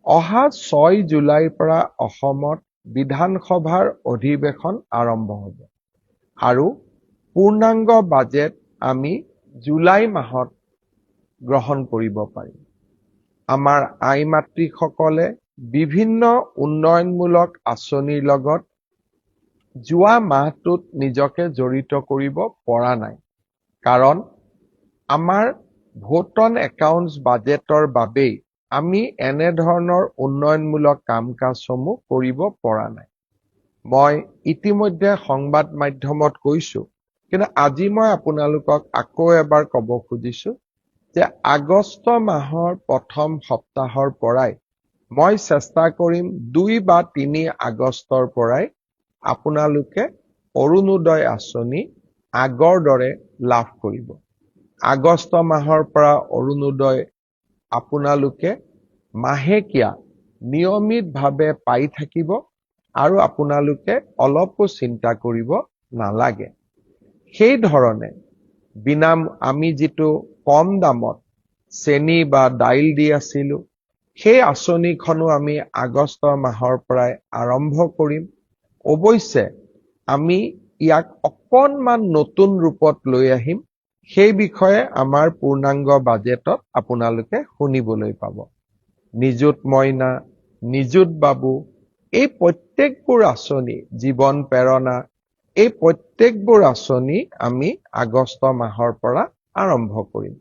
অহা 6 জুলাইৰ পৰা অসমত বিধানসভাৰ অধিৱেশন আৰম্ভ হ'ব আৰু পূৰ্ণাংগ বাজেট আমি জুলাই মাহত গ্ৰহণ কৰিব পাৰিম। আমাৰ আই মাতৃসকলে বিভিন্ন উন্নয়নমূলক আঁচনিৰ লগত যোৱা মাহটোত নিজকে জড়িত কৰিব পৰা নাই। কাৰণ আমাৰ ভোট অন একাউণ্টছ বাজেটৰ বাবেই আমি এনেধৰণৰ উন্নয়নমূলক কাম-কাজসমূহ কৰিব পৰা নাই। মই ইতিমধ্যে সংবাদ মাধ্যমত কৈছো, কিন্তু আজি মই আপোনালোকক আকৌ এবাৰ ক'ব খুজিছো যে আগষ্ট মাহৰ প্ৰথম সপ্তাহৰ পৰাই মই চেষ্টা কৰিম 2 বা 3 আগষ্টৰ পৰাই আপোনালোকে অৰুণোদয় আঁচনি আগৰ দৰে লাভ কৰিব। আগষ্ট মাহৰ পৰা অৰুণোদয় আপোনালোকে মাহেকীয়া নিয়মিতভাৱে পাই থাকিব আৰু আপোনালোকে অলপো চিন্তা কৰিব নালাগে। সেই ধৰণে আমি যিটো কম দামত চেনি বা দাইল দি আছিলো, সেই আঁচনিখনো আমি আগষ্ট মাহৰ পৰাই আৰম্ভ কৰিম। অৱশ্যে আমি ইয়াক অকণমান নতুন ৰূপত লৈ আহিম। সেই বিষয়ে আমাৰ পূৰ্ণাংগ বাজেটত আপোনালোকে শুনিবলৈ পাব। নিযুত মইনা, নিযুত বাবু, এই প্ৰত্যেকবোৰ আঁচনি, জীৱন প্ৰেৰণা, এই প্ৰত্যেকবোৰ আঁচনি আমি আগষ্ট মাহৰ পৰা আৰম্ভ কৰিম।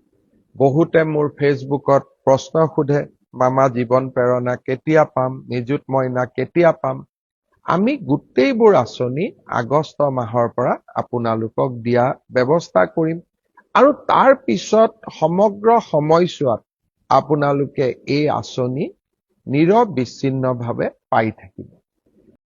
বহুতে মোৰ ফেচবুকত প্ৰশ্ন সোধে, মামা জীৱন প্ৰেৰণা কেতিয়া পাম, নিযুত মইনা কেতিয়া পাম? আমি গোটেইবোৰ আঁচনি আগষ্ট মাহৰ পৰা আপোনালোকক দিয়া ব্যৱস্থা কৰিম আৰু তাৰ পিছত সমগ্ৰ সময়ছোৱাত আপোনালোকে এই আঁচনি নিৰবিচ্ছিন্নভাৱে পাই থাকিব।